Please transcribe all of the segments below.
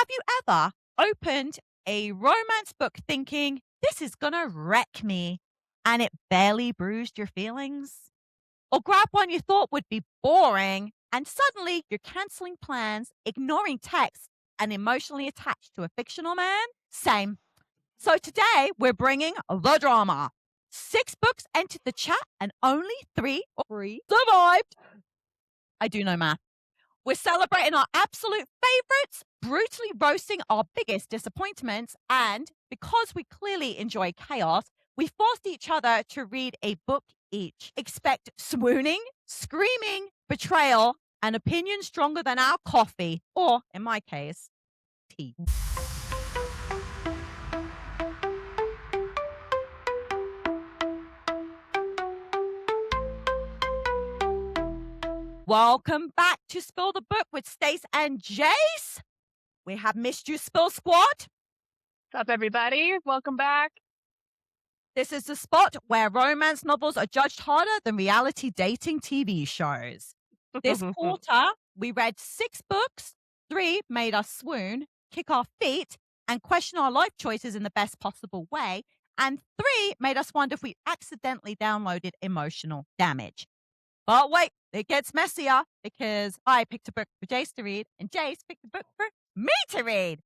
Have you ever opened a romance book thinking, this is gonna wreck me, and it barely bruised your feelings? Or grab one you thought would be boring, and suddenly you're canceling plans, ignoring texts, and emotionally attached to a fictional man? Same. So today we're bringing the drama. 6 books entered the chat, and only 3 or 3 survived. I do know math. We're celebrating our absolute favorites, brutally roasting our biggest disappointments, and because we clearly enjoy chaos, we forced each other to read a book each. Expect swooning, screaming, betrayal, and opinions stronger than our coffee, or in my case, tea. Welcome back to Spill the Book with Stace and Jace. We have missed you, Spill Squad. What's up, everybody? Welcome back. This is the spot where romance novels are judged harder than reality dating TV shows. This quarter, we read 6 books. 3 made us swoon, kick our feet, and question our life choices in the best possible way. And 3 made us wonder if we accidentally downloaded emotional damage. But wait, it gets messier because I picked a book for Jace to read and Jace picked a book for me to read.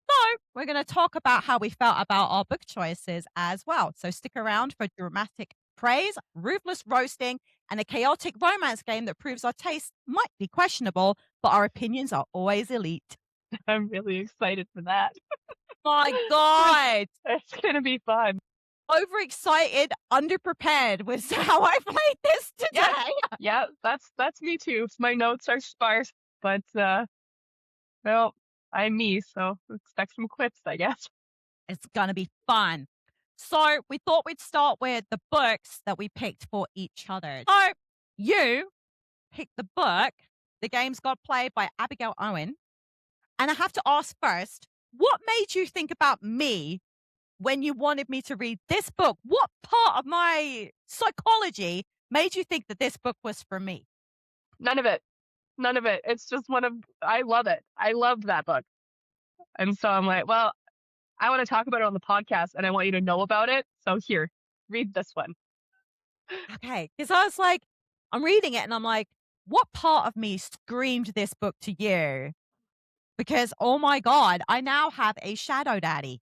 So we're going to talk about how we felt about our book choices as well. So stick around for dramatic praise, ruthless roasting, and a chaotic romance game that proves our taste might be questionable, but our opinions are always elite. I'm really excited for that. My God. It's going to be fun. Overexcited, underprepared was how I played this today. Yeah, that's me too. My notes are sparse, but well, I'm me, so expect some quips, I guess. It's going to be fun. So we thought we'd start with the books that we picked for each other. So you picked the book, The Games God Played by Abigail Owen. And I have to ask first, what made you think about me when you wanted me to read this book? What part of my psychology made you think that this book was for me? None of it. It's just I love it. I love that book. And so I'm like, well, I want to talk about it on the podcast and I want you to know about it. So here, read this one. Okay. Because I was like, I'm reading it and I'm like, what part of me screamed this book to you? Because, oh my God, I now have a shadow daddy.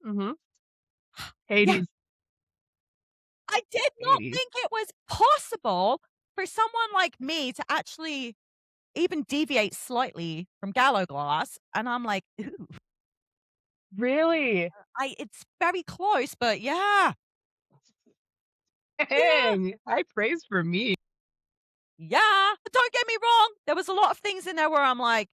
Mm-hmm. Hades. Yeah. I did not think it was possible for someone like me to actually even deviate slightly from Gallow Glass. And I'm like, ooh. Really? It's very close, but yeah. Dang, high praise for me. Yeah. But don't get me wrong. There was a lot of things in there where I'm like,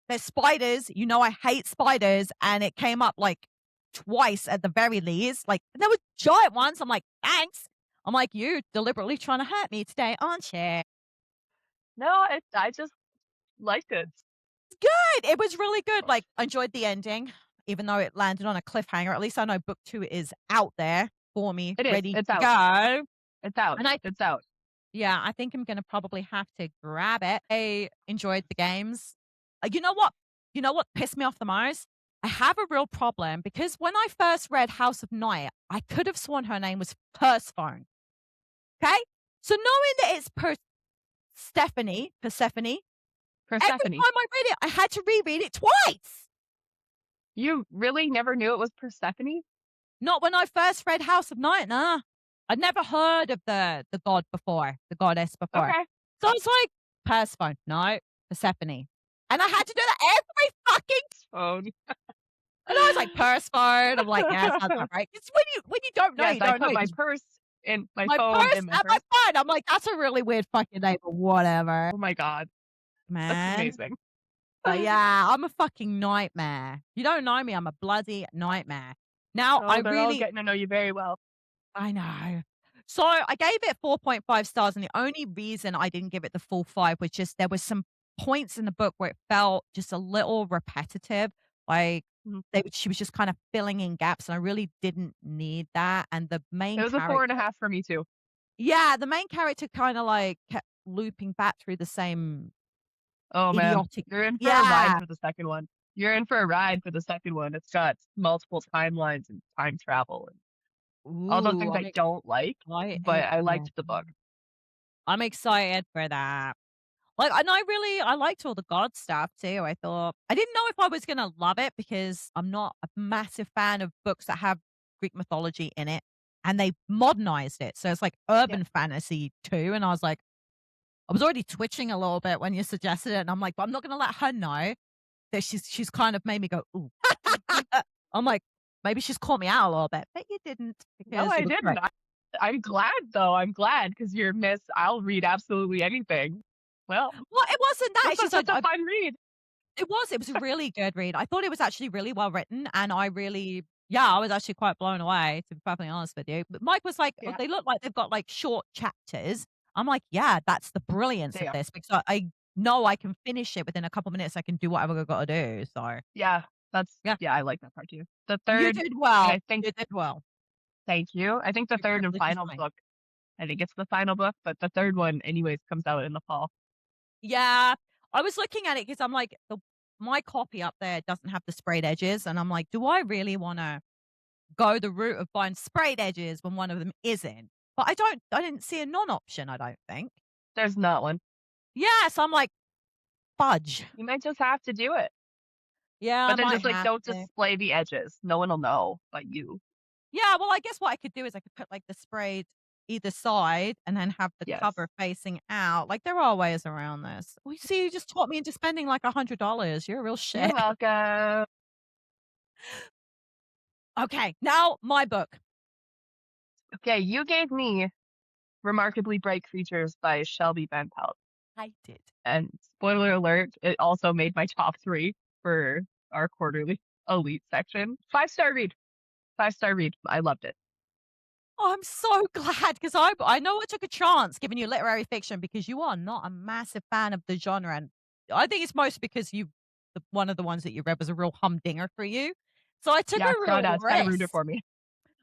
there's spiders. You know, I hate spiders. And it came up like twice at the very least. Like, there were giant ones. I'm like, thanks. I'm like, you deliberately trying to hurt me today, aren't you? No, I just liked it. It's good. It was really good. Like, I enjoyed the ending, even though it landed on a cliffhanger. At least I know book 2 is out there for me, ready to go. It's out. It's out. Yeah, I think I'm going to probably have to grab it. I enjoyed the games. You know what? You know what pissed me off the most? I have a real problem because when I first read House of Night, I could have sworn her name was Persephone. Okay? So knowing that it's Persephone, every time I read it, I had to reread it twice. You really never knew it was Persephone? Not when I first read House of Night, nah. I'd never heard of the god before, the goddess before. Okay. So I was like, Persephone, no, Persephone. And I had to do that every fucking phone. And I was like, Persephone. I'm like, yeah, sounds about right. It's when you don't know, yes, you don't know. I put my purse in my phone. Purse in my and my phone. I'm like, that's a really weird fucking name, but whatever. Oh my God. Man. That's amazing. But yeah, I'm a fucking nightmare. You don't know me, I'm a bloody nightmare. Now, they're all getting to know you very well. I know. So I gave it 4.5 stars, and the only reason I didn't give it the full 5 was just there was some points in the book where it felt just a little repetitive. Like she was just kind of filling in gaps, and I really didn't need that. And the main it was a 4.5 for me too. Yeah, the main character kind of like kept looping back through the same Oh man, idiotic. you're in for a ride Yeah. for the second one. You're in for a ride for the second one. It's got multiple timelines and time travel and all those Ooh, things I'm I don't like, but excited I for liked the book. that. I'm excited for that. Like, and I liked all the God stuff too. I thought I didn't know if I was gonna love it because I'm not a massive fan of books that have Greek mythology in it, and they modernized it, so it's like Yeah. urban fantasy too, and I was like I was already twitching a little bit when you suggested it, and I'm like, "But I'm not gonna let her know that she's kind of made me go, 'Ooh.'" I'm like, "Maybe she's caught me out a little bit," but you didn't No, because I you were didn't. correct. I'm glad though. I'm glad because you're Miss I'll read absolutely anything. Well, Well, it wasn't that, this it's was just such a fun read. it was a really good read. I thought it was actually really well written, and I really yeah, I was actually quite blown away, to be perfectly honest with you. But Mike was like, "Oh, Yeah, they look like they've got, like, short chapters." I'm like, "Yeah, that's the brilliance they of are. this because I know I can finish it within a couple minutes. I can do whatever I gotta do." So, Yeah, yeah, I like that part too. The you third, did and well. I think You did well. thank you. I think the Your third and privilege is final mine. book, I think it's the final book, but the third one anyways comes out in the fall. Yeah, I was looking at it because 'cause I'm like, my copy up there doesn't have the sprayed edges, and I'm like, "Do I really wanna go the route of buying sprayed edges when one of them isn't?" But I didn't see a non-option, I don't think. There's not one. Yeah, so I'm like, "Fudge." You might just have to do it. Yeah, I But then might just like have don't to. display the edges. No one will know but you. Yeah, well, I guess what I could do is I could put, like, the sprayed either side and then have the Yes. cover facing out. Like, there are ways around this. Well, you see, you just talked me into spending, like, $100. You're a real You're shit. welcome. Okay, now my book. Okay, you gave me Remarkably Bright Creatures by Shelby Van Pelt. I did. And spoiler alert, it also made my top 3 for our quarterly elite section. 5-star read. 5-star read. I loved it. Oh, I'm so glad because I know I took a chance giving you literary fiction because you are not a massive fan of the genre, and I think it's mostly because one of the ones that you read was a real humdinger for you. So I took Yeah, a it's real kinda ruined it risk. for me.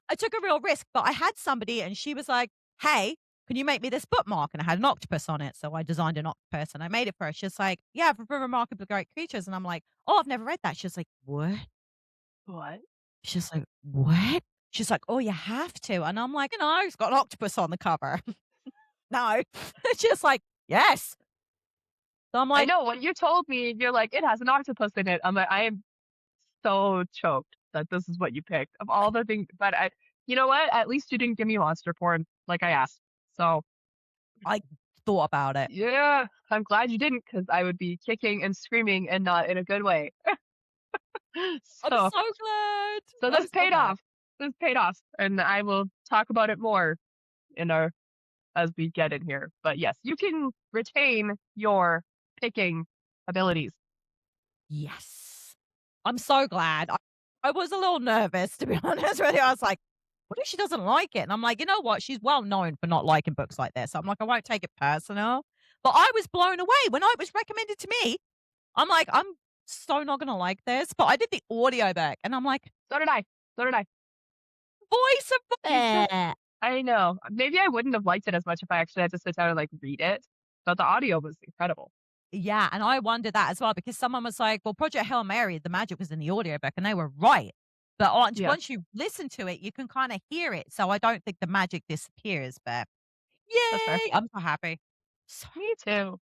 I took a real risk, but I had somebody and she was like, "Hey, can you make me this bookmark?" And I had an octopus on it, so I designed an octopus and I made it for her. She's like, "Yeah, for Remarkably Great Creatures," and I'm like, "Oh, I've never read that." She's like, "What?" What? She's like, "What?" She's like, "Oh, you have to." And I'm like, it's got an octopus on the cover." No. It's just like, "Yes." So I'm I like, know, when you told me, you're like, "It has an octopus in it." I'm like, I am so choked that this is what you picked of all the things, but you know what? At least you didn't give me monster porn like I asked. So, I thought about it. yeah, I'm glad you didn't because I would be kicking and screaming and not in a good way. I'm So so glad. so I'm this so paid glad. off. This paid off, and I will talk about it more in our as we get in here. But yes, you can retain your picking abilities. Yes. I'm so glad. I was a little nervous, to be honest with you. I was like, "What if she doesn't like it?" And I'm like, "You know what? She's well known for not liking books like this." I'm like, "I won't take it personal." But I was blown away when it was recommended to me. I'm like, "I'm so not gonna like this." But I did the audiobook and I'm like, So did I. So did I. "Voice of Me too. the." I know. Maybe I wouldn't have liked it as much if I actually had to sit down and like read it, but the audio was incredible. Yeah, and I wondered that as well because someone was like, "Well, Project Hail Mary, the magic was in the audiobook," and they were right. But Yeah, once you listen to it, you can kinda hear it, so I don't think the magic disappears, but that's fair. yay! I'm so happy. So Me too.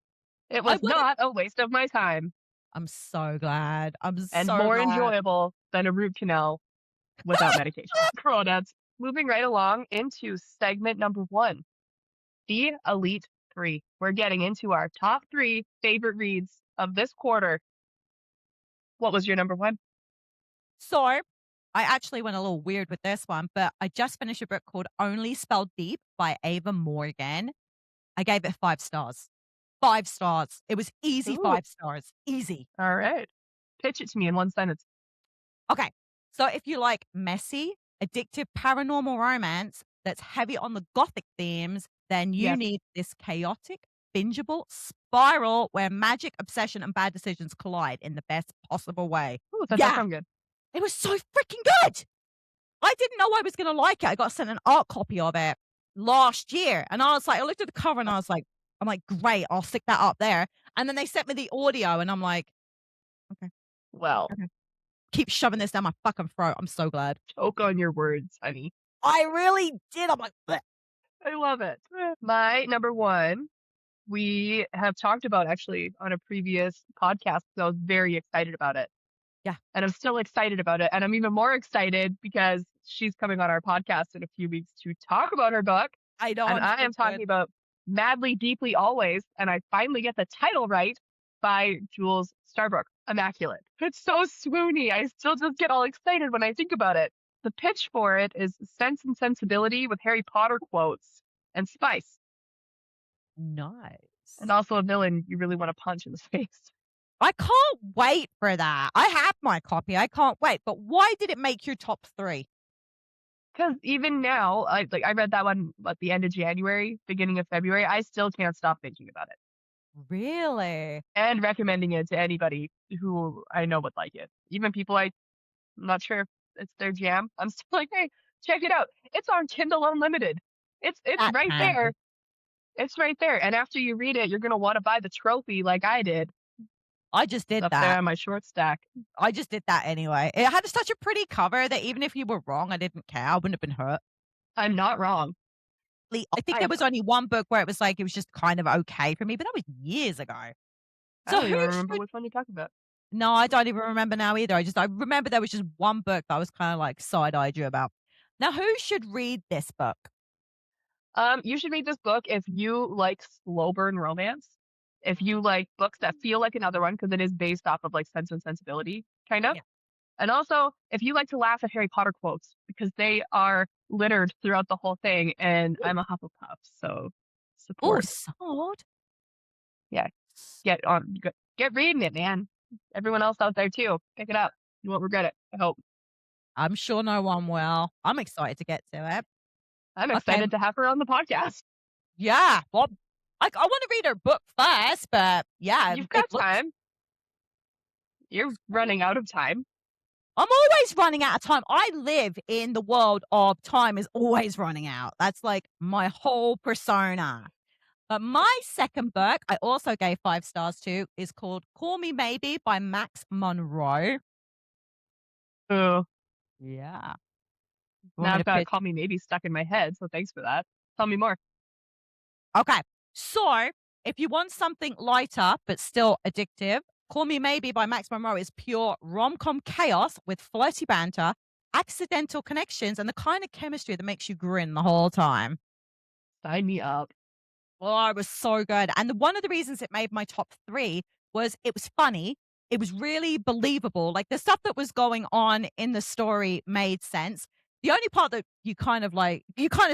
It I was would've not a waste of my time I'm so glad. I'm and so more glad. enjoyable than a root canal without medication. Crawdads. Moving right along into segment number 1, the Elite 3. We're getting into our top 3 favorite reads of this quarter. What was your number 1? So, I actually went a little weird with this one, but I just finished a book called Only Spelled Deep by Ava Morgan. I gave it 5 stars. 5 stars. It was easy Ooh, 5 stars. Easy. all right. Pitch it to me in one sentence. Okay. So if you like messy, addictive paranormal romance that's heavy on the gothic themes, then you Yes. need this chaotic, bingeable spiral where magic, obsession, and bad decisions collide in the best possible way. Ooh, that does Yeah, sound good. it was so freaking good. I didn't know I was gonna like it. I got sent an art copy of it last year, and I was like, I looked at the cover and I was like, I'm like, great, I'll stick that up there. And then they sent me the audio, and I'm like, okay, Well, okay. Keep shoving this down my fucking throat. I'm so glad. choke on your words, honey. I really did. I'm like, bleh. I love it. My number one, we have talked about actually on a previous podcast. So I was very excited about it. Yeah. And I'm still excited about it. And I'm even more excited because she's coming on our podcast in a few weeks to talk about her book. I know. And I'm I so am talking good. about Madly, Deeply, Always. And I finally get the title right by Jules Starbrook, Immaculate. It's so swoony. I still just get all excited when I think about it. The pitch for it is Sense and Sensibility with Harry Potter quotes and spice. Nice. And also a villain you really want to punch in the face. I can't wait for that. I have my copy. I can't wait. But why did it make your top 3? Because even now, I read that one at the end of January, beginning of February. I still can't stop thinking about it Really? and recommending it to anybody who I know would like it. Even people I'm not sure if it's their jam. I'm still like, hey, check it out. It's on Kindle Unlimited. It's That's right there. handy. It's right there. And after you read it, you're gonna want to buy the trophy like I did. I just did Up there that. on my short stack. I just did that anyway. It had such a pretty cover that even if you were wrong, I didn't care. I wouldn't have been hurt. I'm not wrong. I think there was only one book where it was like, it was just kind of okay for me, but that was years ago. I So don't who even remember should which one you're talking about. No, I don't even remember now either. I remember there was just one book that I was kind of like side-eyed you about. Now, who should read this book? You should read this book if you like slow burn romance. If you like books that feel like another one, because it is based off of like Sense and Sensibility, kind of. Yeah. And also, if you like to laugh at Harry Potter quotes, because they are littered throughout the whole thing, and I'm a Hufflepuff, so Oh, support. sold. Yeah, get reading it, man. Everyone else out there too, pick it up. You won't regret it. I hope. I'm sure no one will. I'm excited to get to it. I'm Okay. excited to have her on the podcast. Yeah. Well, I want to read her book first, but yeah. You've got time. You're running out of time. I'm always running out of time. I live in the world of time is always running out. That's like my whole persona. But my second book, I also gave 5 stars to, is called Call Me Maybe by Max Monroe. Oh, Yeah. now I've got Call Me Maybe stuck in my head, so thanks for that. Tell me more. Okay. So if you want something lighter but still addictive, Call Me Maybe by Max Monroe is pure rom-com chaos with flirty banter, accidental connections, and the kind of chemistry that makes you grin the whole time. Sign me up. Oh, it was so good. And one of the reasons it made my top 3 was it was funny. It was really believable. Like the stuff that was going on in the story made sense. The only part that you kind of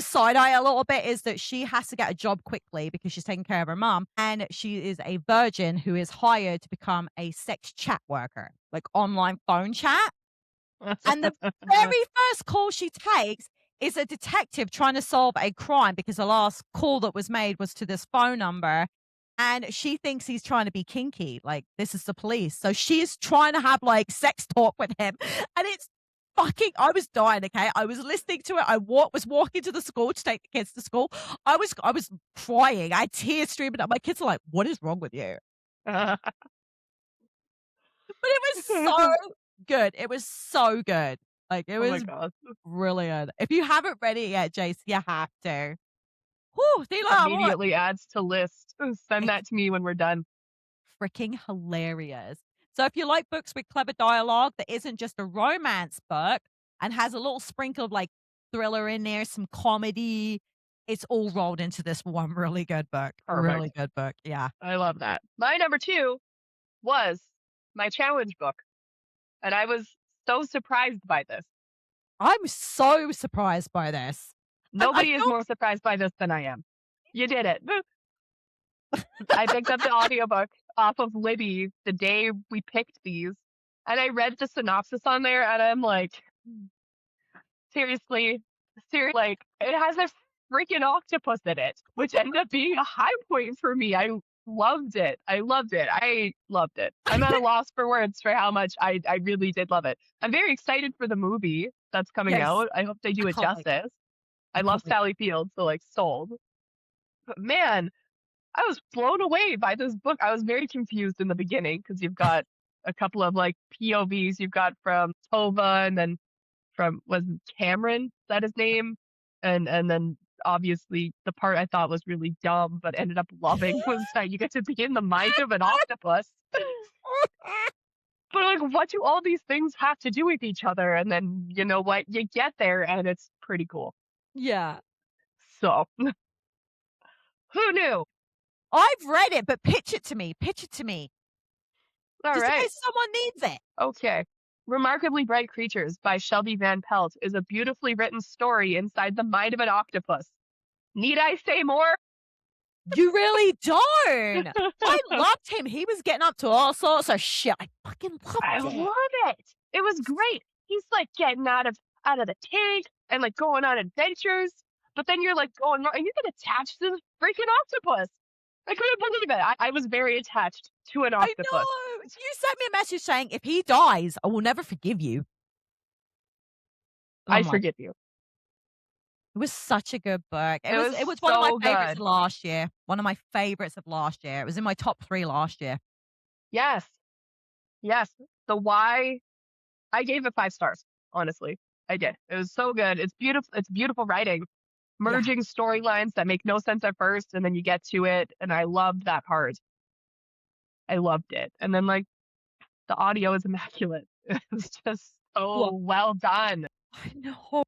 side eye a little bit is that she has to get a job quickly because she's taking care of her mom. And she is a virgin who is hired to become a sex chat worker, like online phone chat. And the very first call she takes is a detective trying to solve a crime because the last call that was made was to this phone number. And she thinks he's trying to be kinky. Like, this is the police. So she's trying to have like sex talk with him. And it's I was dying, okay? I was listening to it. I was walking to the school to take the kids to school. I was crying. I had tears streaming up. My kids are like, what is wrong with you? But it was so good. It was so good. Like, it Oh my was god. brilliant. If you haven't read it yet, Jace, you have to. Whew, Immediately adds to list. Send that to me when we're done. freaking hilarious. So if you like books with clever dialogue that isn't just a romance book and has a little sprinkle of like thriller in there, some comedy, it's all rolled into this one really good book. Perfect. Really good book. Yeah. I love that. My number 2 was my challenge book. And I was so surprised by this. I'm so surprised by this. Nobody is more surprised by this than I am. You did it. I picked up the audiobook off of Libby the day we picked these, and I read the synopsis on there, and I'm like, seriously, like, it has a freaking octopus in it, which ended up being a high point for me. I loved it. I loved it. I'm at a loss for words for how much I really did love it. I'm very excited for the movie that's coming out. I hope they do it justice. I love Sally Field, so like sold. But man, I was blown away by this book. I was very confused in the beginning because you've got a couple of like POVs. You've got from Tova and then from was it Cameron, is that his name? And then obviously the part I thought was really dumb but ended up loving was that you get to be in the mind of an octopus. But like what do all these things have to do with each other? And then you know what? You get there and it's pretty cool. Yeah. So who knew? I've read it, but pitch it to me. Pitch it to me. All Just in right. case someone needs it. Okay. Remarkably Bright Creatures by Shelby Van Pelt is a beautifully written story inside the mind of an octopus. Need I say more? You really don't. I loved him. He was getting up to all sorts of shit. I fucking I loved it. love it. It was great. He's like getting out of the tank and like going on adventures, but then you're like going and you get attached to the freaking octopus. I couldn't believe it. I was very attached to an I octopus. know. You sent me a message saying, if he dies, I will never forgive you. I forgive you. It was such a good book. It was was one of my so favorites good. of last year. One of my favorites of last year. It was in my top 3 last year. Yes. Yes. The why I gave it 5 stars, honestly. I did. It was so good. It's beautiful. It's beautiful writing. Merging storylines that make no sense at first and then you get to it. And I loved that part. I loved it. And then like the audio is immaculate. It was just so well done. I know.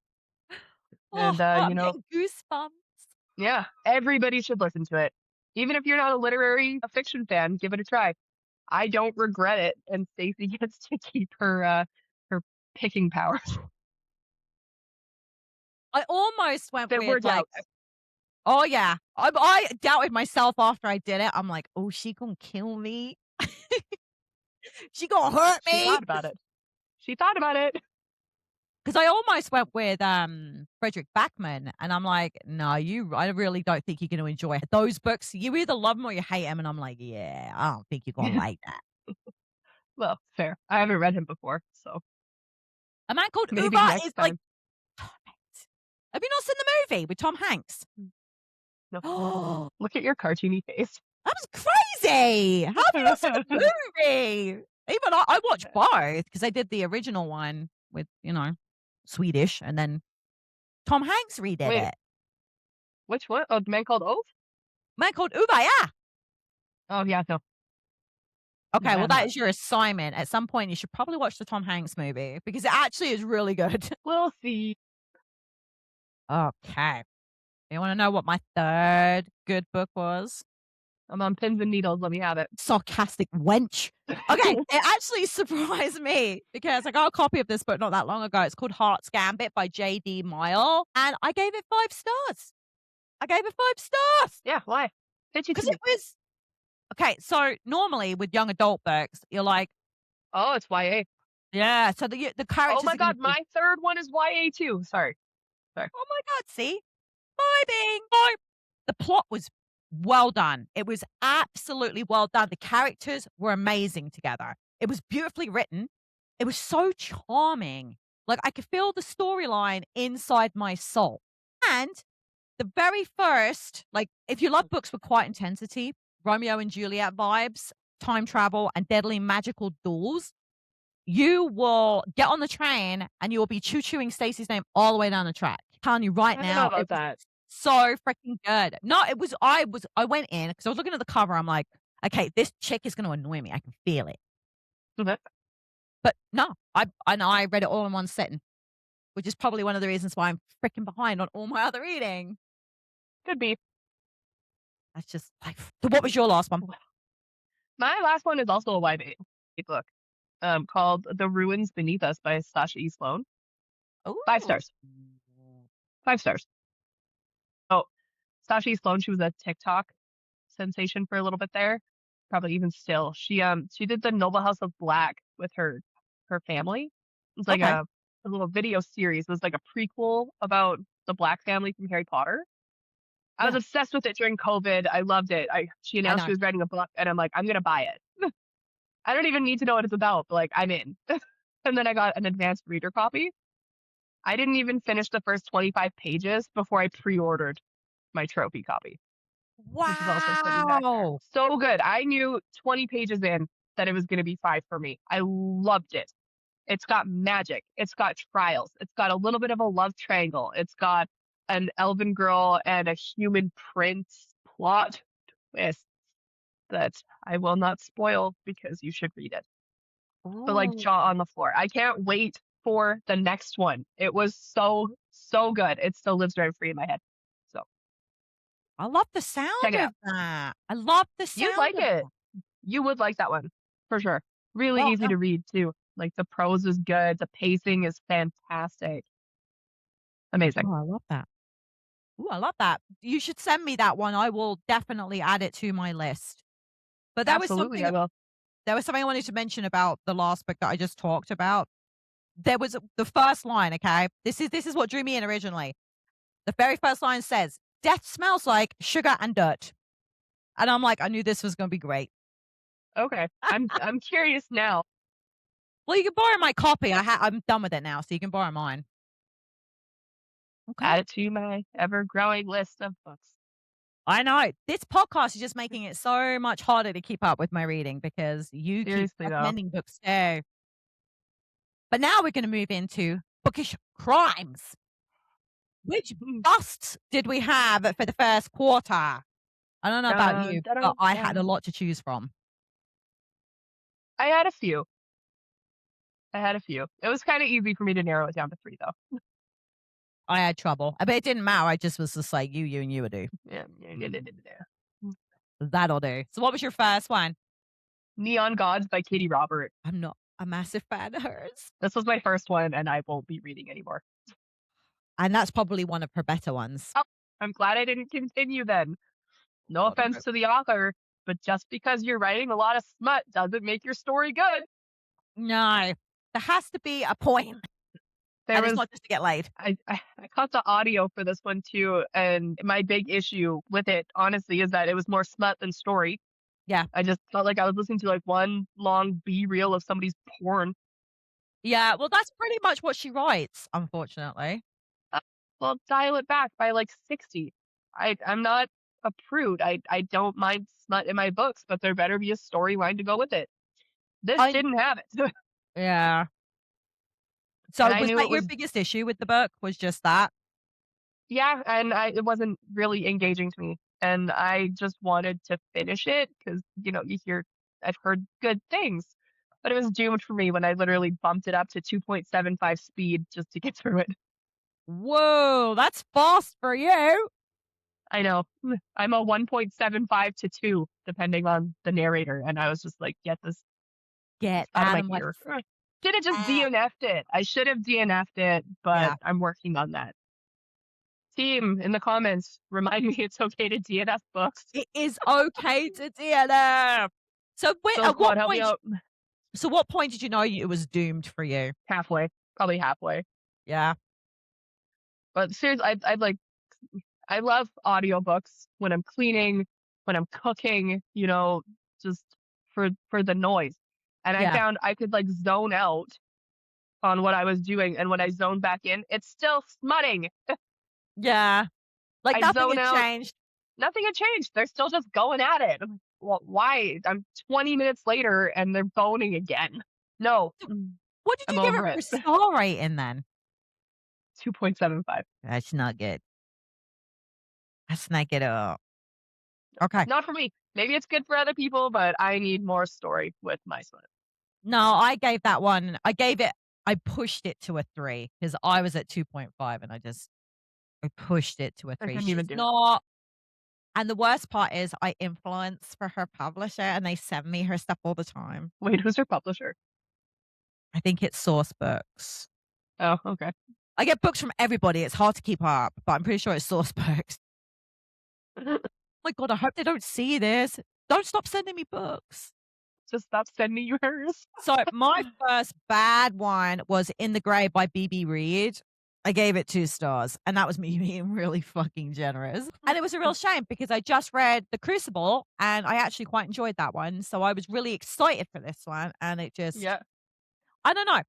And I'm you know, getting goosebumps. yeah, everybody should listen to it. Even if you're not a fiction fan, give it a try. I don't regret it. And Stacey gets to keep her picking powers. I almost went There were with like, doubts. oh yeah. I doubted myself after I did it. I'm like, oh, she gonna kill me. She gonna hurt me. She thought about it. She thought about it. Because I almost went with Frederick Backman, and I'm like, no, I really don't think you're going to enjoy those books. You either love them or you hate them, and I'm like, yeah, I don't think you're going to like that. Well, fair. I haven't read him before, so A man called maybe Uber next is time. like, have you not seen the movie with Tom Hanks? No. Look at your cartoony face. That was crazy. How have you not seen the movie? Even I watched both because I did the original one with, Swedish, and then Tom Hanks redid it. Which one? Oh, The Man Called Ove? Man called Uwe, yeah. Oh, yeah, no. Okay, well, that is your assignment. At some point, you should probably watch the Tom Hanks movie because it actually is really good. We'll see. Okay. You want to know what my third good book was? I'm on pins and needles. Let me have it. Sarcastic wench. Okay, it actually surprised me because I got a copy of this book not that long ago. It's called Heart's Gambit by J.D. Mile, and I gave it 5 stars. I gave it 5 stars. Yeah, why? Because it was... Okay, so normally with young adult books, you're like... Oh, it's YA. Yeah, so the characters... Oh my God, my third one is YA too. Sorry. Oh my God, see? The plot was well done. It was absolutely well done. The characters were amazing together. It was beautifully written. It was so charming. Like, I could feel the storyline inside my soul. And the very first, like, if you love books with quiet intensity, Romeo and Juliet vibes, time travel, and deadly magical duels, you will get on the train and you will be choo-chooing Stacey's name all the way down the track. I'm telling you right now, about that. So freaking good. No, I went in because I was looking at the cover. I'm like, okay, this chick is going to annoy me. I can feel it. Okay. But no, I read it all in one sitting, which is probably one of the reasons why I'm freaking behind on all my other reading. Could be. That's just like, so what was your last one? My last one is also a YA book called The Ruins Beneath Us by Sasha E. Sloan. Ooh. 5 stars. 5 stars. Oh, Sasha E. Sloan, she was a TikTok sensation for a little bit there. Probably even still. She did the Noble House of Black with her family. It was like a little video series. It was like a prequel about the Black family from Harry Potter. I was obsessed with it during COVID. I loved it. She announced she was writing a book, and I'm like, I'm gonna buy it. I don't even need to know what it's about, but like, I'm in. And then I got an advanced reader copy. I didn't even finish the first 25 pages before I pre-ordered my trophy copy. which is also sitting back there. Wow. So good. I knew 20 pages in that it was going to be 5 for me. I loved it. It's got magic. It's got trials. It's got a little bit of a love triangle. It's got an elven girl and a human prince plot twist that I will not spoil because you should read it. But like Ooh, jaw on the floor. I can't wait for the next one. It was so good. It still lives rent free in my head. So I love the check sound it of out. that. I love the You'd sound like of it. that. You would like that one for sure. Really Well, easy to read too. Like the prose is good. The pacing is fantastic. Amazing. oh, I love that. Ooh, I love that. You should send me that one. I will definitely add it to my list. But Absolutely, I will. there was something I wanted to mention about the last book that I just talked about. There was the first line, okay? This is what drew me in originally. The very first line says, "Death smells like sugar and dirt." And I'm like, I knew this was gonna be great. Okay. I'm curious now. Well, you can borrow my copy. I'm done with it now, so you can borrow mine. Okay. Add it to my ever growing list of books. I know. This podcast is just making it so much harder to keep up with my reading because you keep Seriously though. recommending books too. But now we're gonna move into bookish crimes. Which Mm. busts did we have for the first quarter? I don't know about Dun, you, dun, but dun, I had a dun. lot to choose from. I had a few. I had a few. It was kind of easy for me to narrow it down to 3 though. I had trouble, but it didn't matter. I just was just like, and you would do. Yeah. That'll do. So, what was your first one? Neon Gods by Katie Robert. I'm not a massive fan of hers, This was my first one, and I won't be reading anymore. and that's probably one of her better ones. Oh, I'm glad I didn't continue then. No God, offense to the author, but just because you're writing a lot of smut doesn't make your story good. no, there has to be a point, There and it's was not just to get laid. I caught the audio for this one too, and my big issue with it, honestly, is that it was more smut than story. Yeah, I just felt like I was listening to like one long B reel of somebody's porn. yeah. Well, that's pretty much what she writes, unfortunately. Uh, well, dial it back by like 60. I'm not a prude. I don't mind smut in my books, but there better be a storyline to go with it. This I didn't have it. Yeah. And So, I was knew that it your was, biggest issue with the book? Was just that? yeah, and it wasn't really engaging to me. And I just wanted to finish it because, I've heard good things. But it was doomed for me when I literally bumped it up to 2.75 speed just to get through it. Whoa, that's fast for you. I know. I'm a 1.75 to 2, depending on the narrator. And I was just like, get this Get out of out my of my ear. Did it just Ah. DNF'd it? I should have DNF'd it, but Yeah. I'm working on that. Team in the comments, remind me it's okay to DNF books. It is okay to DNF. So when So at squad, what help me point out. what point did you know it was doomed for you? Halfway, probably halfway. Yeah. But seriously, I love audiobooks when I'm cleaning, when I'm cooking, just for the noise. And I Yeah. found I could like zone out on what I was doing, and when I zone back in, it's still smutting. Yeah. Like I nothing zone had out. changed. Nothing had changed. They're still just going at it. I'm like, well, why? I'm 20 minutes later and they're boning again. No, What did I'm you give over it for it. star rating then? 2.75. That's not good. That's not good at all. Okay. Not for me. Maybe it's good for other people, but I need more story with my smut. No, I gave that one I pushed it to a 3 because I was at 2.5 and I pushed it to a I 3. couldn't even She's do it. not And the worst part is I influence for her publisher and they send me her stuff all the time. Wait, who's her publisher? I think it's Source Books. Oh, okay. I get books from everybody. It's hard to keep up, but I'm pretty sure it's Source Books. Oh my God, I hope they don't see this. Don't stop sending me books. Just stop sending you hers. So my first bad one was In the Grey by B.B. Reed. I gave it 2 stars, and that was me being really fucking generous. And it was a real shame because I just read The Crucible, and I actually quite enjoyed that one. So I was really excited for this one, and it just, Yeah. I don't know.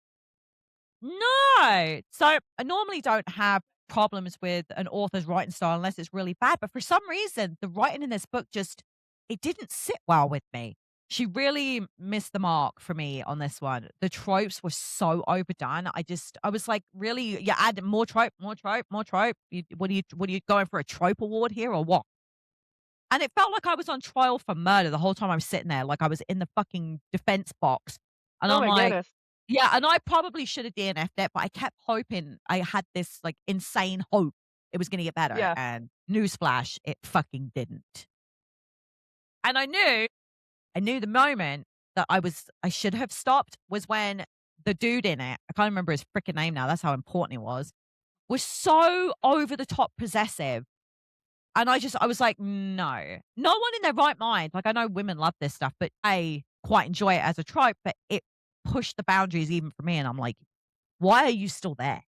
No. So I normally don't have problems with an author's writing style unless it's really bad, but for some reason, the writing in this book just it didn't sit well with me. She really missed the mark for me on this one. The tropes were so overdone. I was like, "Really? You add more trope, more trope, more trope? What are you going for a trope award here or what?" And it felt like I was on trial for murder the whole time I was sitting there, like I was in the fucking defense box. And Oh I'm my like, goodness. yeah, and I probably should have DNF'd it, but I kept hoping I had this, like, insane hope it was gonna get better, Yeah. and newsflash, it fucking didn't. And I knew the moment that I should have stopped was when the dude in it, I can't remember his freaking name now, that's how important he was so over the top possessive. And I was like, "No." No one in their right mind, like, I know women love this stuff, but I quite enjoy it as a trope, but it pushed the boundaries even for me, and I'm like, "Why are you still there,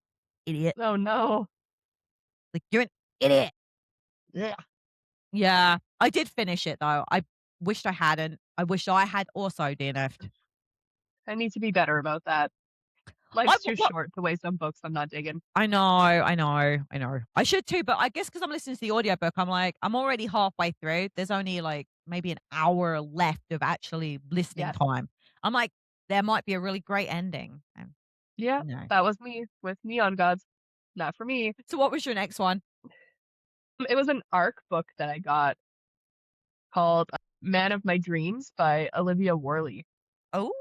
idiot? Oh no. Like, you're an idiot." Yeah. Yeah, I did finish it, though. I wished I hadn't. I wish I had also DNF'd. I need to be better about that. I Life's too what short to waste on books I'm not digging. I know, I know, I know. I should too, but I guess because 'cause I'm listening to the audiobook, I'm like, I'm already halfway through. There's only, like, maybe an hour left of actually listening Yes. time. I'm like, there might be a really great ending, and, Yeah. you know. That was me with Neon Gods. Not for me. So what was your next one? It was an ARC book that I got called Man of My Dreams by Olivia Worley. Oh,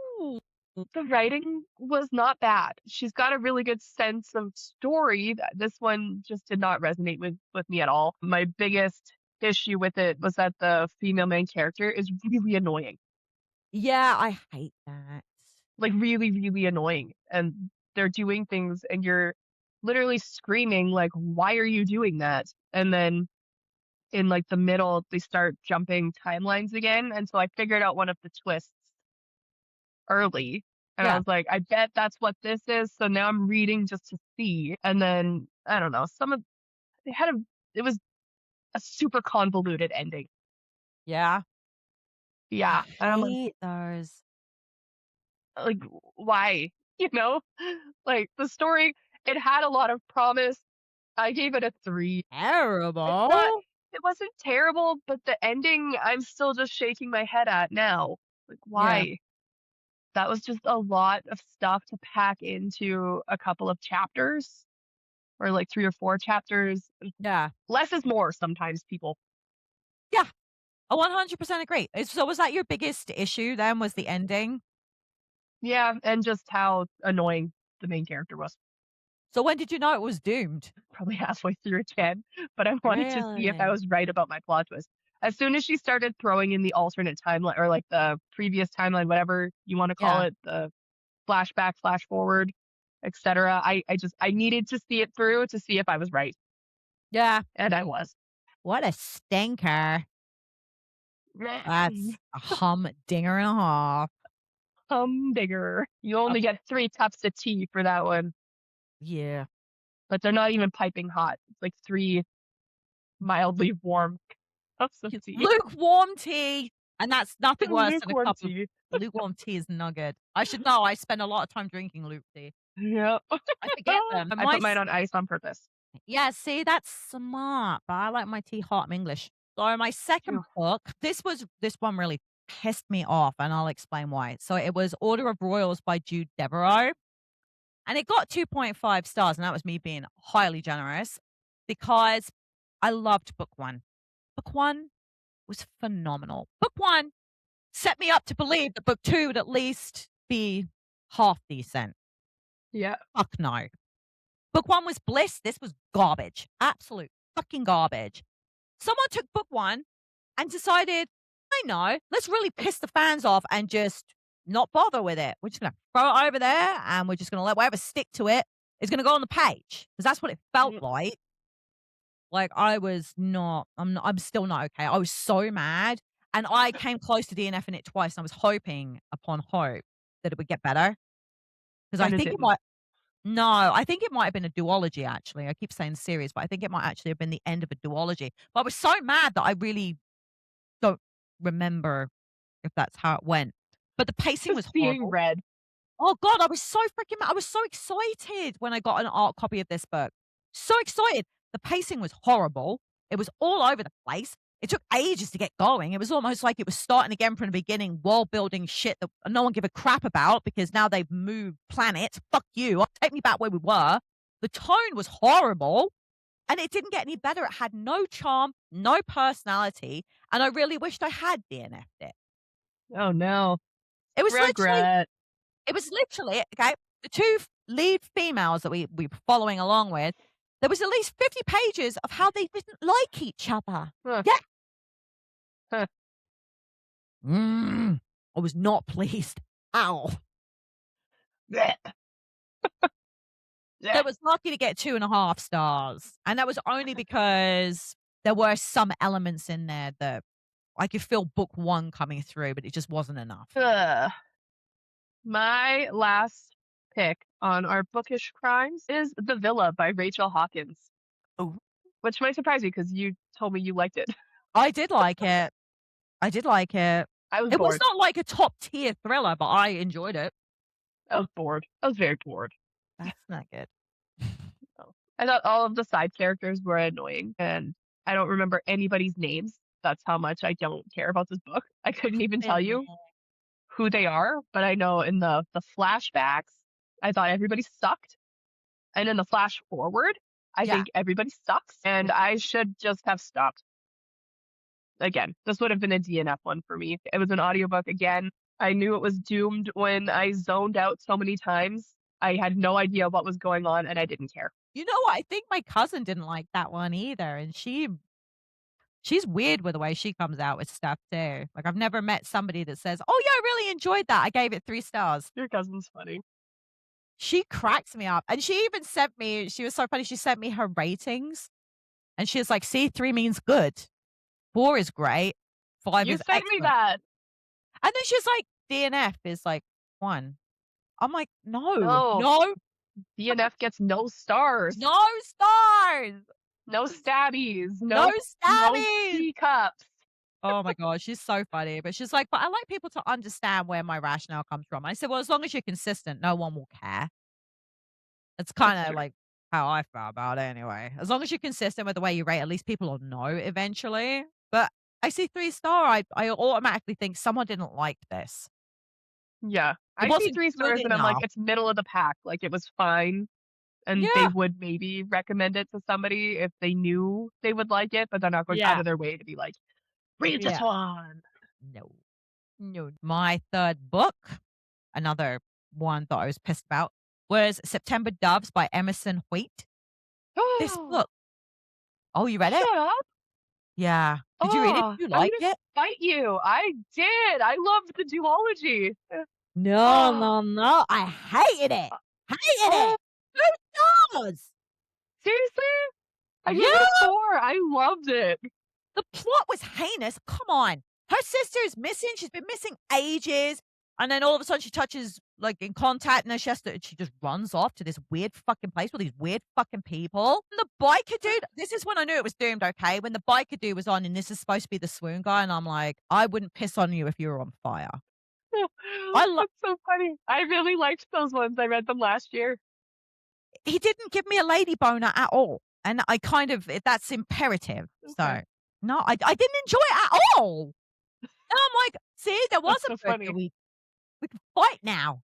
The writing was not bad. She's got a really good sense of story. This one just did not resonate with me at all. My biggest issue with it was that the female main character is really annoying. yeah, I hate that. Like really, really annoying. And they're doing things and you're literally screaming like, "Why are you doing that?" And then in like the middle, they start jumping timelines again. And so I figured out one of the twists early. And I Yeah, was like, I bet that's what this is. So now I'm reading just to see. And then I don't know, some of they had a it was a super convoluted ending. yeah. I Yeah. And I'm hate those. like why? You know? Like the story, it had a lot of promise. I gave it a 3. It's not Terrible. it wasn't terrible, but the ending I'm still just shaking my head at now. Like Yeah, why? That was just a lot of stuff to pack into a couple of chapters or like 3 or 4 chapters. yeah, Less is more sometimes, people. yeah. I 100% agree. So was that your biggest issue then, was the ending? Yeah, and just how annoying the main character was. So when did you know it was doomed? Probably halfway through again, but I wanted to see if I Really? was right about my plot twist. As soon as she started throwing in the alternate timeline or like the previous timeline, whatever you want to call Yeah, it, the flashback, flash forward, etc. I needed to see it through to see if I was right, yeah. and I was. What a stinker. That's a humdinger and a half. Humdinger. You Uh, only get 3 cups of tea for that one, yeah. but they're not even piping hot. It's like 3 mildly warm cups of It's tea. lukewarm tea, and that's nothing worse than a Lukewarm cup of tea. lukewarm tea is not good. I should know, I spend a lot of time drinking Luke tea. Yep. I forget them. I put mine on ice on purpose. Yeah, see, that's smart, but I like my tea hot, I'm English. So my second Phew. book, this one really pissed me off, and I'll explain why. So it was Order of Royals by Jude Deveraux, and it got 2.5 stars, and that was me being highly generous because I loved book 1. Book 1 was phenomenal. Book 1 set me up to believe that book 2 would at least be half decent. Yeah. Fuck no. Book 1 was bliss, this was garbage. Absolute fucking garbage. Someone took book 1 and decided, I know, let's really piss the fans off and just not bother with it. We're just gonna throw it over there and we're just gonna let whatever stick to it is gonna go on the page. Because that's what it felt Mm, like. Like I was not, I'm still not okay. I was so mad. And I came close to DNFing it twice, and I was hoping upon hope that it would get better. Because I and it think it didn't. might no, I think it might have been a duology actually. I keep saying series, but I think it might actually have been the end of a duology. But I was so mad that I really don't remember if that's how it went. But the pacing was Just being horrible. read. Oh god, I was so freaking mad. I was so excited when I got an art copy of this book. So excited. The pacing was horrible. It was all over the place. It took ages to get going. It was almost like it was starting again from the beginning, world building shit that no one give a crap about because now they've moved planets. Fuck you. Take me back where we were. The tone was horrible and it didn't get any better. It had no charm, no personality. And I really wished I had DNF'd it. Oh no. It was literally Regret. okay, the 2 lead females that we were following along with, there was at least 50 pages of how they didn't like each other. Huh. Yeah. Huh. I was not pleased. Ow. Blech. I was lucky to get 2.5 stars, and that was only because there were some elements in there that I could feel book 1 coming through, but it just wasn't enough. Ugh. My last pick on our bookish crimes is The Villa by Rachel Hawkins. Oh. Which might surprise you because you told me you liked it. I did like it. I did like it. I was It was bored. not like a top tier thriller, but I enjoyed it. I was bored. I was very bored. That's not good. I thought all of the side characters were annoying, and I don't remember anybody's names. That's how much I don't care about this book. I couldn't even tell you who they are, but I know in the flashbacks, I thought everybody sucked. And in the flash forward, I Yeah. think everybody sucks, and I should just have stopped. Again, this would have been a DNF one for me. It was an audiobook again. I knew it was doomed when I zoned out so many times. I had no idea what was going on, and I didn't care. You know what? I think my cousin didn't like that one either, and she's weird with the way she comes out with stuff too. Like, I've never met somebody that says, "Oh, yeah, I really enjoyed that. I gave it 3 stars." Your cousin's funny. She cracks me up, and she even sent me she was so funny, she sent me her ratings, and she was like, "See, 3 means good, 4 is great, 5 You is sent me excellent." that. And then she's like, "DNF is like 1." I'm like, "No, No. no, DNF gets no stars. no stars, No stabbies. no No stabbies." teacups. Oh my god, she's so funny, but she's like, "But I like people to understand where my rationale comes from." I said, "Well, as long as you're consistent, no one will care." It's That's kinda true. like how I felt about it anyway. As long as you're consistent with the way you rate, at least people will know eventually. But I see 3-star, I automatically think someone didn't like this. Yeah. It I see wasn't 3 good stars and I'm like, enough. it's middle of the pack. Like, it was fine, and they Yeah, would maybe recommend it to somebody if they knew they would like it, but they're not going out yeah, of their way to be like, "Read this yeah. one." No, no. My 3rd book, another one that I was pissed about, was September Doves by Emerson Wheat. This book oh, you read it? Shut up. Yeah. Did you read it? Oh, Did you I'm like gonna it? spite you. I did. I loved the duology. No, Oh, no, no. I hated it. Hated oh, it. 2 stars. seriously? I gave it a Yeah. 4. I loved it. The plot was heinous. Come on. Her sister is missing. She's been missing ages. And then all of a sudden she touches like in contact and then she just runs off to this weird fucking place with these weird fucking people. And the biker dude, this is when I knew it was doomed, okay? When the biker dude was on and this is supposed to be the swoon guy, and I'm like, I wouldn't piss on you if you were on fire. I love That's so funny. I really liked those ones. I read them last year. he didn't give me a lady boner at all. And I kind of that's imperative. Okay. So no, I didn't enjoy it at all. And I'm like, see, there was That's a so book funny. that we can fight now.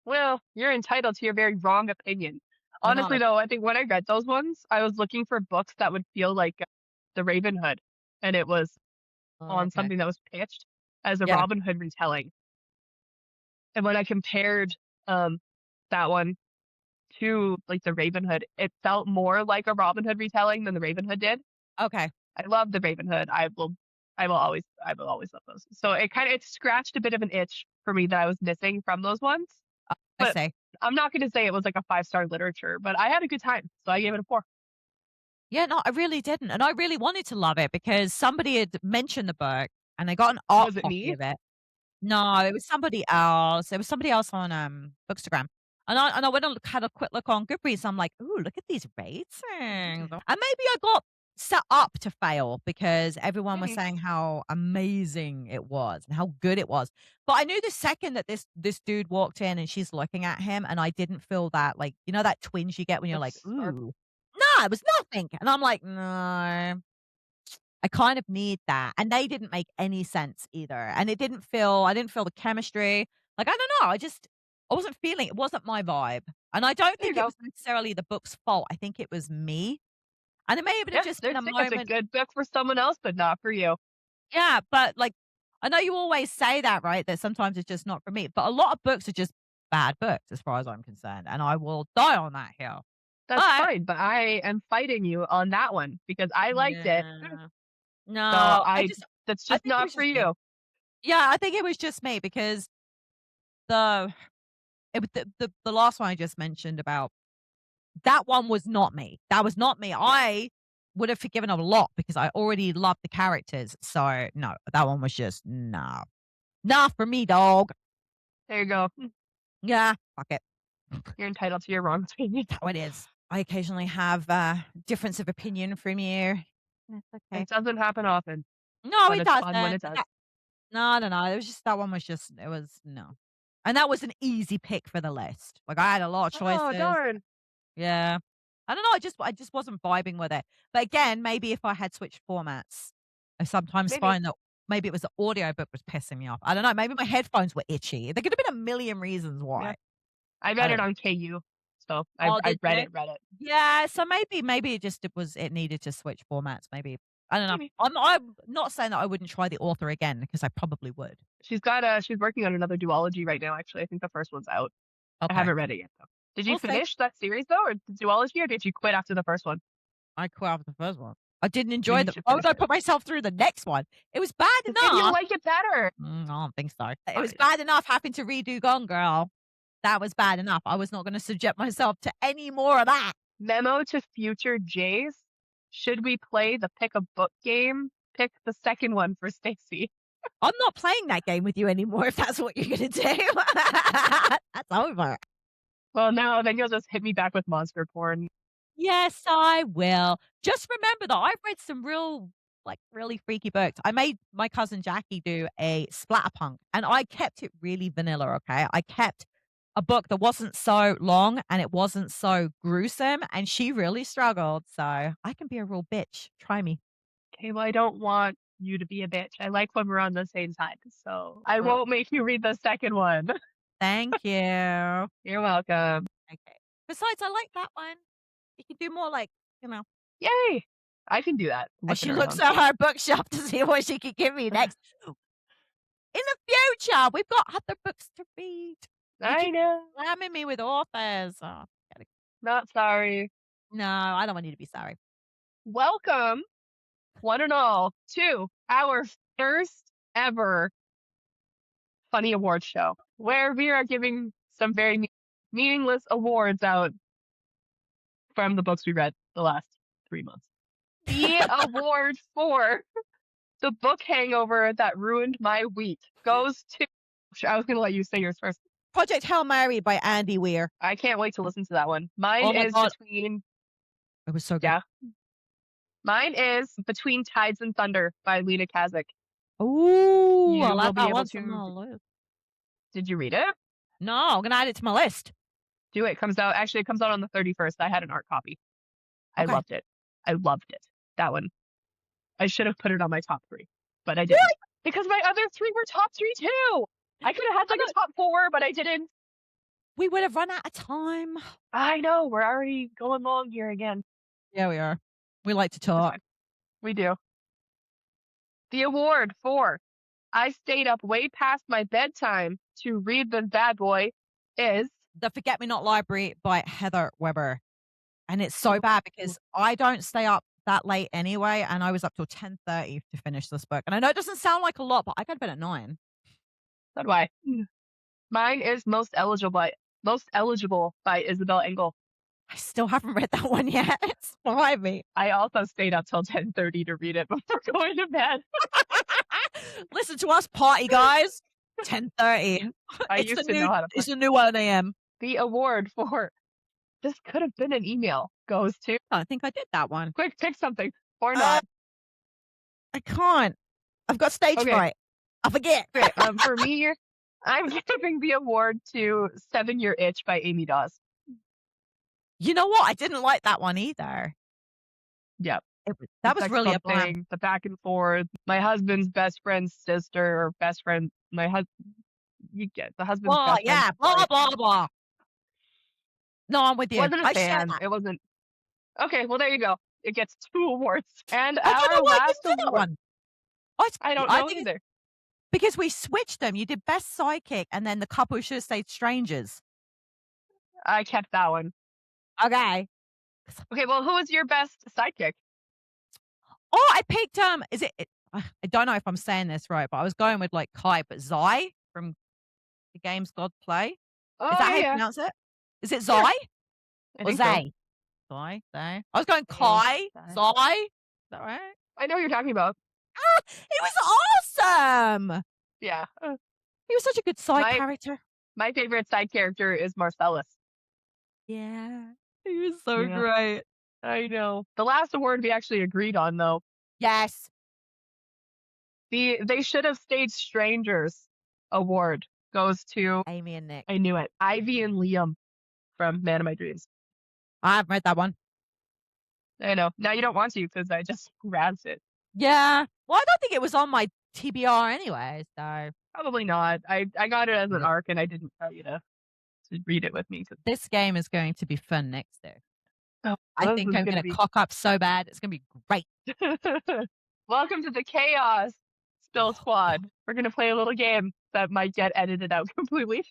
Well, you're entitled to your very wrong opinion. Well, not Honestly, a though, I think when I read those ones, I was looking for books that would feel like The Raven Hood, and it was oh, on okay. something that was pitched as a Yeah. Robin Hood retelling. And when I compared that one to like the Raven Hood, it felt more like a Robin Hood retelling than the Raven Hood did. Okay. I love the Raven Hood. I will always love those. So it scratched a bit of an itch for me that I was missing from those ones. I But say. I'm not going to say it was like a 5-star literature, but I had a good time, so I gave it a 4. Yeah, no, I really didn't. And I really wanted to love it because somebody had mentioned the book and I got an art Was it copy me? of it. No, it was somebody else. It was somebody else on Bookstagram. And I went and had a quick look on Goodreads. I'm like, "Ooh, look at these ratings." And maybe I got set up to fail because everyone was Maybe. saying how amazing it was and how good it was. But I knew the second that this dude walked in and she's looking at him, and I didn't feel that, like, you know, that twinge you get when you're like, That's "Ooh." it was nothing. And I'm like, no, I kind of need that. And they didn't make any sense either. And I didn't feel the chemistry. Like, I don't know. I wasn't feeling it. Wasn't my vibe. And I don't There you think it go. was necessarily the book's fault. I think it was me. And it may have Yeah, just there's been a it's a moment. good book for someone else, but not for you. Yeah, but like, I know you always say that, right? That sometimes it's just not for me. But a lot of books are just bad books, as far as I'm concerned, and I will die on that hill. That's But fine, but I am fighting you on that one because I liked it. yeah, So no, that's I just think it not was for just me. you. Yeah, I think it was just me because the it was the last one I just mentioned about that one was not me. That was not me. Yeah. I would have forgiven a lot because I already loved the characters. So no, that one was just no, not for me, dog. There you go. Yeah, fuck it. You're entitled to your wrong opinion. How it is. I occasionally have difference of opinion from you. That's okay. It doesn't happen often, No, but it it's doesn't. fun when it does. No, no, no. It was just that one was just it was no. And that was an easy pick for the list. Like I had a lot of Oh, choices. darn. Yeah. I don't know, I just wasn't vibing with it. But again, maybe if I had switched formats, I sometimes Maybe. find that maybe it was the audiobook was pissing me off. I don't know, maybe my headphones were itchy. There could have been a million reasons Yeah. why. I I read it don't know. on KU. So Oh, I did read you? it, read it. Yeah, so maybe it needed to switch formats, maybe. I don't know. Maybe. I'm not saying that I wouldn't try the author again because I probably would. She's working on another duology right now, actually. I think the first one's out. I Okay. haven't read it yet though. Did you We'll see. finish that series though, or the duology, or did you quit after the first one? I quit after the first one. I didn't Maybe enjoy you the should why would finish I it. put myself through the next one? It was bad Maybe you'll enough. like it better. I don't think so. It was Fine. bad enough having to redo Gone Girl. That was bad enough. I was not gonna subject myself to any more of that. Memo to future Jays. Should we play the pick a book game? Pick the second one for Stacy. I'm not playing that game with you anymore if that's what you're gonna do. That's over. Well, no, then you'll just hit me back with monster porn. Yes, I will. Just remember though, I've read some really freaky books. I made my cousin Jackie do a splatterpunk and I kept it really vanilla, okay? I kept a book that wasn't so long and it wasn't so gruesome and she really struggled. So I can be a real bitch. Try me. Okay, well, I don't want you to be a bitch. I like when we're on the same side, so I won't make you read the second one. Thank you. You're welcome. Okay. Besides, I like that one. You can do more like, you know. Yay! I can do that. As she Looking looks around. at her bookshelf to see what she can give me next. In the future, we've got other books to read. You I keep know. slamming me with authors. Oh, Not sorry. no, I don't want you to be sorry. Welcome, one and all, to our first ever funny awards show, where we are giving some very meaningless awards out from the books we read the last 3 months. The award for the book hangover that ruined my week goes to. I was going to let you say yours first. Project Hail Mary by Andy Weir. I can't wait to listen to that one. Mine Oh my is God. between. It was so good. Yeah. Mine is Between Tides and Thunder by Lena Kazik. Ooh, You I will like be that able one. to. Did you read it? No, I'm gonna add it to my list. Do it. Comes out. Actually, it comes out on the 31st. I had an art copy. I Okay. loved it. I loved it. That one. I should have put it on my top 3, but I didn't. Because my other 3 were top 3 too. I could have had like a top 4, but I didn't. We would have run out of time. I know. We're already going long here again. Yeah, we are. We like to It's talk. fine. We do. The award for I stayed up way past my bedtime to read this bad boy is The Forget Me Not Library by Heather Weber. And it's so bad because I don't stay up that late anyway, and I was up till 10:30 to finish this book. And I know it doesn't sound like a lot, but I got to bed at 9. So do I. Mine is Most Eligible by Isabel Engel. I still haven't read that one yet. It's behind me. I also stayed up till 10:30 to read it before going to bed. Listen to us, party guys. 10:30. I It's used the to know how to It's the new 1 a.m. The award for this could have been an email goes to. I think I did that one. Quick, pick something or not. I can't. I've got stage Okay. fright. I forget. Great. For me, I'm giving the award to 7 Year Itch by Amy Dawes. You know what? I didn't like that one either. Yeah. That The was sex really club a blam. thing, the back and forth. My husband's best friend's sister or best friend. You get the husband's Blah, best friend's yeah, blah, wife. blah, blah. No, I'm with you. Wasn't a I share fan. that. It wasn't. Okay, well, there you go. It gets 2 awards. And I don't know our why I last didn't do that award, one. I don't I know think it's either. because we switched them. You did best sidekick, and then the couple who should have stayed strangers. I kept that one. Okay. Okay, well, who was your best sidekick? Oh, I picked is it I don't know if I'm saying this right, but I was going with like Kai, but Zai from the games God Play. Oh, Is that yeah, how you yeah. pronounce it? Is it Sure. Zai I or think so. Zay? Zai? Zay? I was going Zay, Kai, Zai. Zai. Is that right? I know what you're talking about. Ah, it was awesome. Yeah. He was such a good side My character. my favorite side character is Marcellus. Yeah. He was so Yeah. great. I know. The last award we actually agreed on, though. Yes. They should have stayed strangers award goes to, Amy and Nick. I knew it, Ivy and Liam from Man of My Dreams. I haven't read that one. I know. Now you don't want to because I just grabbed it. Yeah. Well, I don't think it was on my TBR anyway, so Probably not. I got it as an Yeah. arc and I didn't tell you to read it with me. this game is going to be fun next day. Oh, I this think is I'm gonna going to be- cock up so bad. It's going to be great. Welcome to the Chaos Spill Squad. We're going to play a little game that might get edited out completely.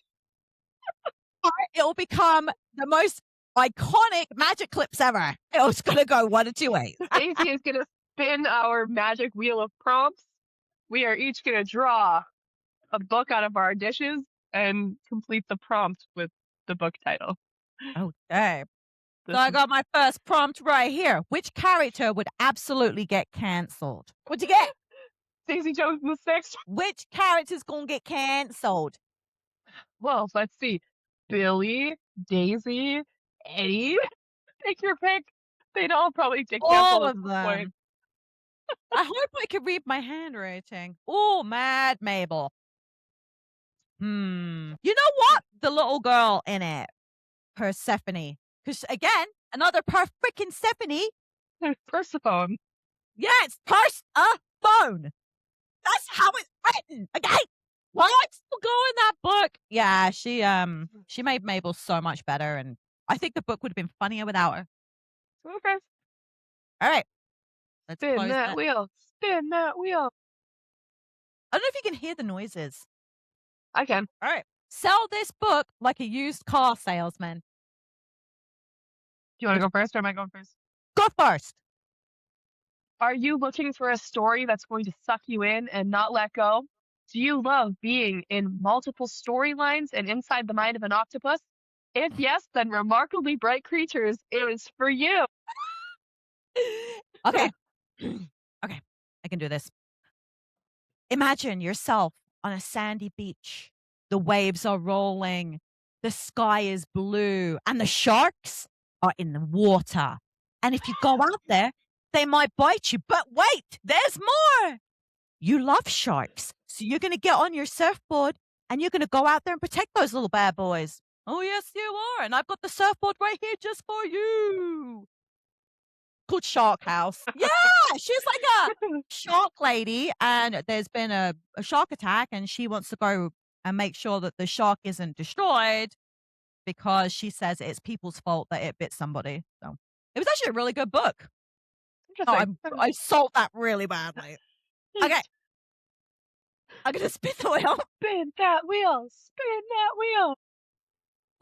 It'll become the most iconic magic clips ever. It's going to go one of two ways. Stacey is going to spin our magic wheel of prompts. We are each going to draw a book out of our dishes and complete the prompt with the book title. Okay. This So I is- got my first prompt right here. Which character would absolutely get cancelled? What'd you get? Stacey chose the 6th. Which character's going to get cancelled? Well, let's see. Billy, Daisy, Eddie. Take your pick. They'd all probably get All canceled at of some point. them. I hope I can read my handwriting. Oh, Mad Mabel. You know what? The little girl in it, Persephone. Because again, another freaking Stephanie. Persephone. Yeah, it's Persephone. That's how it's written. Okay. What? Go in that book. Yeah, she made Mabel so much better, and I think the book would have been funnier without her. Okay. All right. Let's Spin close that wheel. Spin that wheel. I don't know if you can hear the noises. I can. All right. Sell this book like a used car salesman. Do you want to go first or am I going first? Go first. Are you looking for a story that's going to suck you in and not let go? Do you love being in multiple storylines and inside the mind of an octopus? If yes, then Remarkably Bright Creatures is for you. Okay. Okay. I can do this. Imagine yourself on a sandy beach. The waves are rolling. The sky is blue. And the sharks are in the water. And if you go out there, they might bite you. But wait, there's more. You love sharks. So you're going to get on your surfboard and you're going to go out there and protect those little bad boys. Oh, yes, you are. And I've got the surfboard right here just for you. Called Shark House. Yeah, she's like a shark lady, and there's been a shark attack, and she wants to go and make sure that the shark isn't destroyed because she says it's people's fault that it bit somebody. So it was actually a really good book. Oh, Interesting. I sold that really badly. Okay. I'm going to spin the wheel. Spin that wheel. Spin that wheel.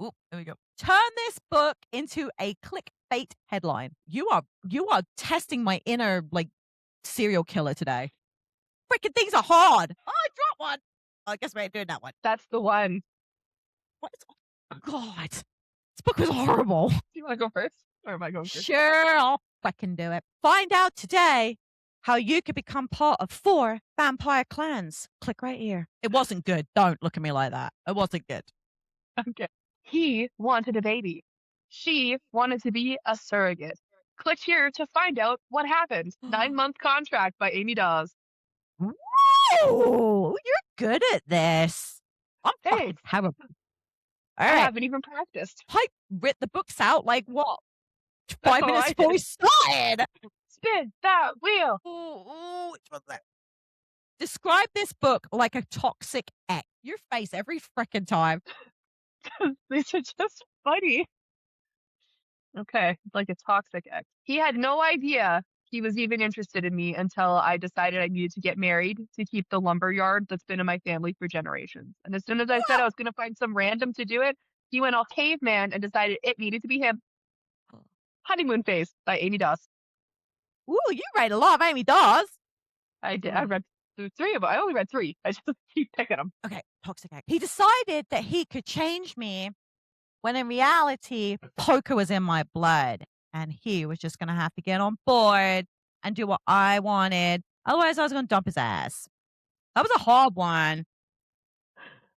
Oop, there we go. Turn this book into a clickbait headline. You are testing my inner like serial killer today. Freaking things are hard. Oh, I dropped one. I guess we ain't doing that one. That's the one. What? God, this book was horrible. Do you want to go first? Or am I going first? Sure, I'll fucking do it. Find out today how you could become part of 4 vampire clans. Click right here. It wasn't good. Don't look at me like that. It wasn't good. Okay. He wanted a baby. She wanted to be a surrogate. Click here to find out what happened. 9-month contract by Amy Dawes. Whoa, you're good at this. I'm fucking Thanks. terrible. All I right. haven't even practiced. I writ the books out like what? That's 5 all minutes I before did. we started. Spin that wheel. Ooh, which one's that? Describe this book like a toxic ex. Your face every freaking time. These are just funny. Okay, like a toxic ex. He had no idea he was even interested in me until I decided I needed to get married to keep the lumber yard that's been in my family for generations. And as soon as I said I was going to find some random to do it, he went all caveman and decided it needed to be him. Honeymoon Phase by Amy Doss. Ooh, you read a lot of Amy Dawes. I did. I read through 3 of them. I only read 3. I just keep picking them. Okay, toxic ex. He decided that he could change me when in reality, poker was in my blood. And he was just going to have to get on board and do what I wanted. Otherwise, I was going to dump his ass. That was a hard one.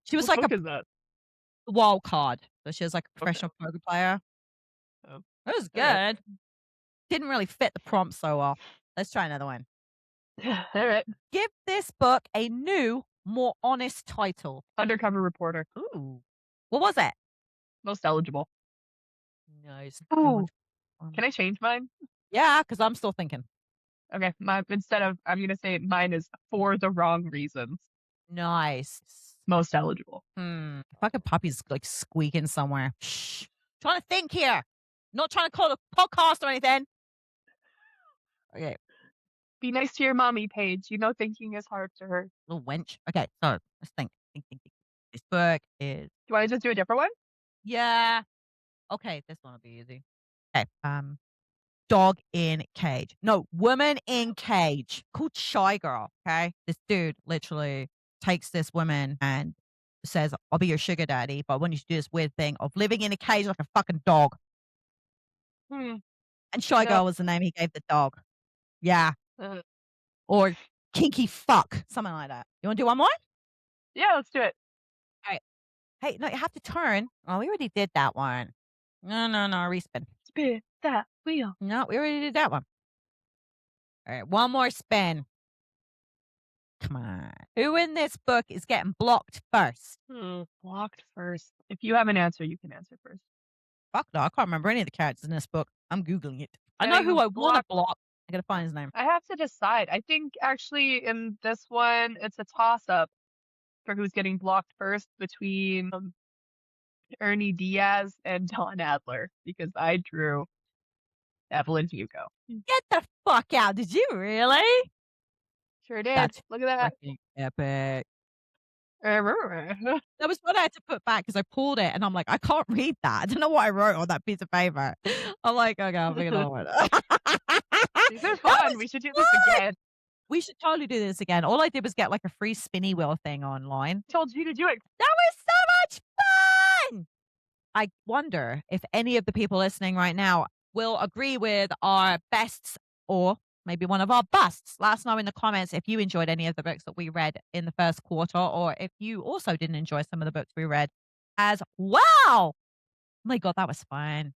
She was What like book a is that? wild card. So she was like a professional poker player. Oh. It was good. All right. Didn't really fit the prompt so well. Let's try another one. All right. Give this book a new, more honest title. Undercover Reporter. Ooh. What was it? Most eligible. Nice. Ooh. Can I change mine? Yeah, because I'm still thinking. Okay. Instead of, I'm going to say mine is For the Wrong Reasons. Nice. Most eligible. Fucking puppy's like squeaking somewhere. Shh. Trying to think here. Not trying to call a podcast or anything. Okay. Be nice to your mommy, Paige. You know thinking is hard to her. Little wench. Okay, so let's think. Think. This book is. Do you want to just do a different one? Yeah. Okay, this one will be easy. Okay. Dog in cage. No, woman in cage. Called Shy Girl. Okay. This dude literally takes this woman and says, I'll be your sugar daddy, but I want you to do this weird thing of living in a cage like a fucking dog. And Shy Girl was the name he gave the dog. Yeah. Or kinky fuck. Something like that. You want to do one more? Yeah, let's do it. All right. Hey, no, you have to turn. Oh, we already did that one. No, respin. Spin that wheel. No, we already did that one. All right, one more spin. Come on. Who in this book is getting blocked first? Blocked first. If you have an answer, you can answer first. Fuck no, I can't remember any of the characters in this book. I'm Googling it. I know who I want to block. I gotta find his name. I have to decide. I think actually in this one, it's a toss-up for who's getting blocked first between Ernie Diaz and Don Adler, because I drew Evelyn Hugo. Get the fuck out. Did you really? Sure did. That's Look at that. Epic. That was what I had to put back because I pulled it and I'm like, I can't read that. I don't know what I wrote on that piece of paper. I'm like, okay, I'm thinking another one. These are fun. We should do this again. We should totally do this again. All I did was get like a free spinny wheel thing online. Told you to do it. That was so much fun. I wonder if any of the people listening right now will agree with our bests or maybe one of our busts. Let us know in the comments if you enjoyed any of the books that we read in the first quarter, or if you also didn't enjoy some of the books we read as well. Oh my God, that was fun.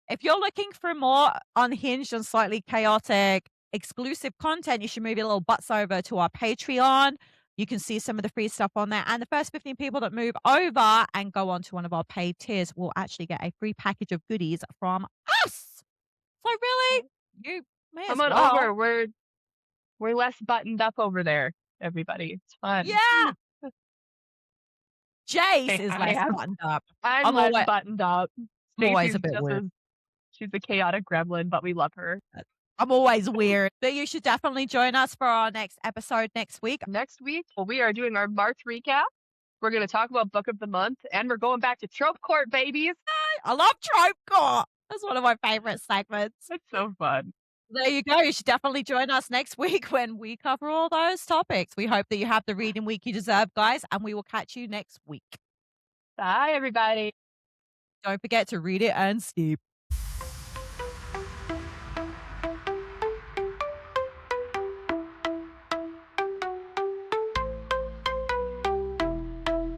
If you're looking for more unhinged and slightly chaotic exclusive content, you should move your little butts over to our Patreon. You can see some of the free stuff on there. And the first 15 people that move over and go on to one of our paid tiers will actually get a free package of goodies from us. So really, you may as Come on well. over. We're less buttoned up over there, everybody. It's fun. Yeah. Jace is less buttoned up. I'm less buttoned up. I'm always a Stacey's bit weird. She's a chaotic gremlin, but we love her. I'm always weird. But you should definitely join us for our next episode next week. Next week, we are doing our March recap. We're going to talk about Book of the Month, and we're going back to Trope Court, babies. I love Trope Court. That's one of my favorite segments. It's so fun. There you go. You should definitely join us next week when we cover all those topics. We hope that you have the reading week you deserve, guys, and we will catch you next week. Bye, everybody. Don't forget to read it and sleep.